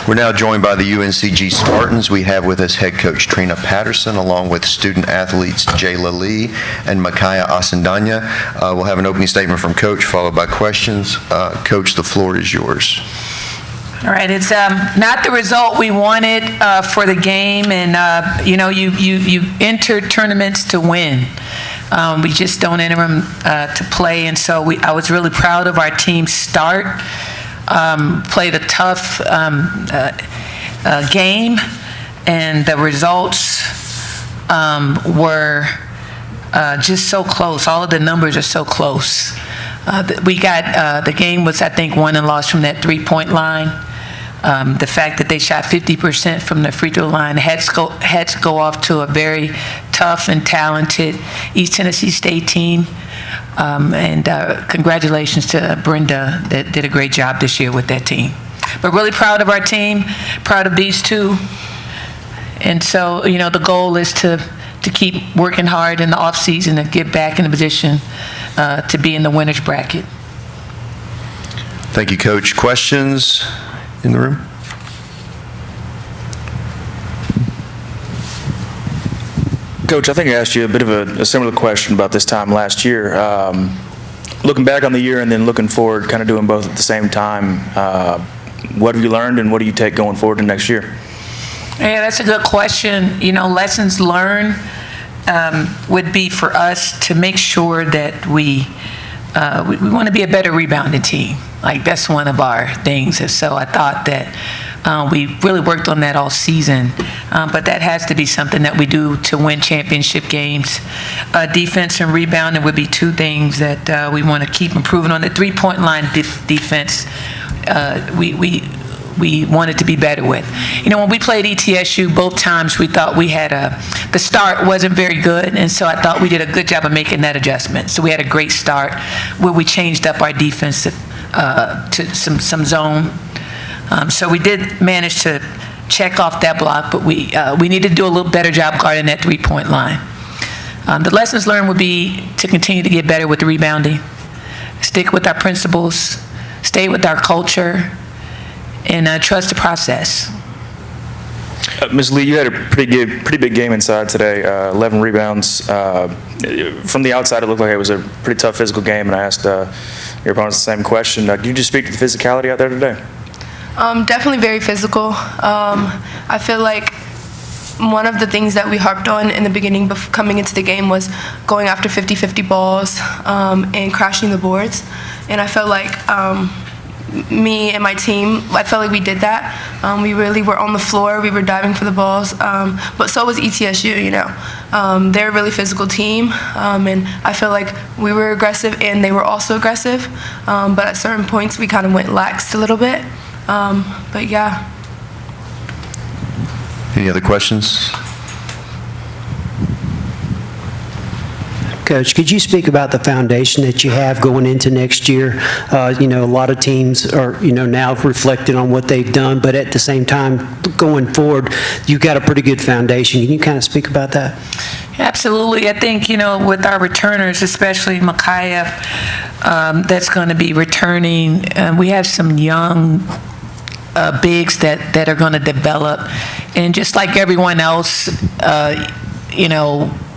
We're now joined by the UNCG Spartans. We have with us head coach Trina Patterson, along with student athletes Jayla Lee and Micaiah Asandanya. We'll have an opening statement from Coach, followed by questions. Coach, the floor is yours. All right, it's not the result we wanted for the game, and you enter tournaments to win. We just don't enter them to play, and so I was really proud of our team's start. Played a tough game, and the results were just so close. All of the numbers are so close. We got the game was, I think, won and lost from that three-point line. The fact that they shot 50% from the free throw line had to go off to a very tough and talented East Tennessee State team. And congratulations to Brenda that did a great job this year with that team. But really proud of our team, proud of these two. And so, the goal is to keep working hard in the off season and get back in a position to be in the winner's bracket. Thank you, Coach. Questions in the room? Coach, I think I asked you a bit of a similar question about this time last year. Looking back on the year and then looking forward, kind of doing both at the same time, what have you learned and what do you take going forward to next year? Yeah, that's a good question. Lessons learned would be for us to make sure that we want to be a better rebounding team. Like, that's one of our things. And so I thought that we really worked on that all season, but that has to be something that we do to win championship games. Defense and rebounding would be two things that we want to keep improving on. The three-point line defense, we wanted to be better with. When we played ETSU, both times we thought we had the start wasn't very good, and so I thought we did a good job of making that adjustment. So we had a great start where we changed up our defensive to some zone. So we did manage to check off that block, but we needed to do a little better job guarding that three-point line. The lessons learned would be to continue to get better with the rebounding, stick with our principles, stay with our culture, and trust the process. Ms. Lee, you had a pretty big game inside today, 11 rebounds. From the outside, it looked like it was a pretty tough physical game, and I asked your opponents the same question. Can you just speak to the physicality out there today? Definitely very physical. I feel like one of the things that we harped on in the beginning coming into the game was going after 50-50 balls and crashing the boards. And I felt like me and my team, I felt like we did that. We really were on the floor. We were diving for the balls. But so was ETSU, They're a really physical team. And I feel like we were aggressive and they were also aggressive. But at certain points, we kind of went lax a little bit. But yeah. Any other questions? Coach, could you speak about the foundation that you have going into next year? A lot of teams are, now reflecting on what they've done, but at the same time, going forward, you've got a pretty good foundation. Can you kind of speak about that? Absolutely. I think, with our returners, especially Micaiah, that's going to be returning. We have some young bigs that are going to develop. And just like everyone else,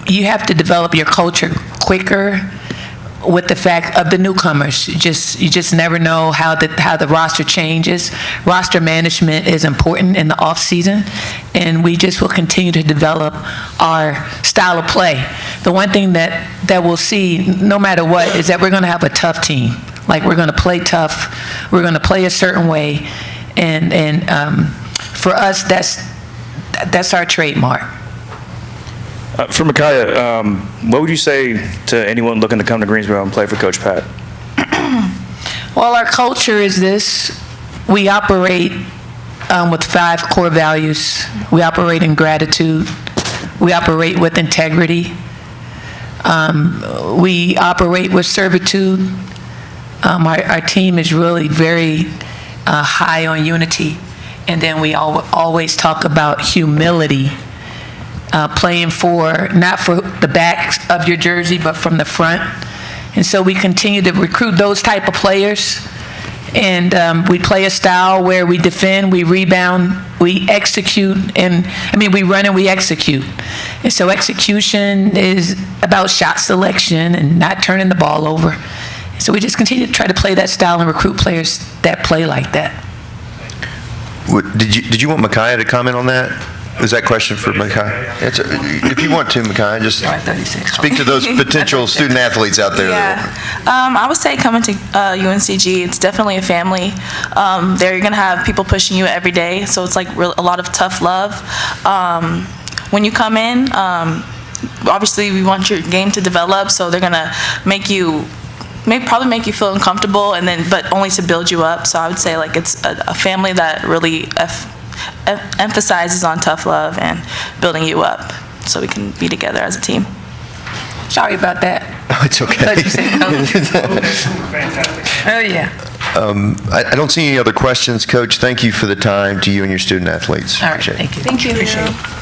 you have to develop your culture quicker with the fact of the newcomers. You just never know how the roster changes. Roster management is important in the off season, and we just will continue to develop our style of play. The one thing that we'll see, no matter what, is that we're going to have a tough team. Like, we're going to play tough. We're going to play a certain way, and for us, that's our trademark. For Micaiah, what would you say to anyone looking to come to Greensboro and play for Coach Pat? Well, our culture is this. We operate with 5 core values. We operate in gratitude. We operate with integrity. We operate with servitude. Our team is really very high on unity. And then we always talk about humility. Playing not for the back of your jersey, but from the front. And so we continue to recruit those type of players. And we play a style where we defend, we rebound, we execute, we run and we execute. And so execution is about shot selection and not turning the ball over. So we just continue to try to play that style and recruit players that play like that. Did you want Micaiah to comment on that? Was that question for Micaiah? If you want to, Micaiah, just speak to those potential student athletes out there. Yeah. I would say coming to UNCG, it's definitely a family. There you're going to have people pushing you every day, so it's like a lot of tough love. When you come in, obviously we want your game to develop, so they're going to probably make you feel uncomfortable, but only to build you up. So I would say like it's a family that really emphasizes on tough love and building you up so we can be together as a team. Sorry about that. Oh, it's okay. Thought you said coach. Oh, yeah. I don't see any other questions. Coach, thank you for the time to you and your student athletes. All right, Appreciate it. thank you. Thank you.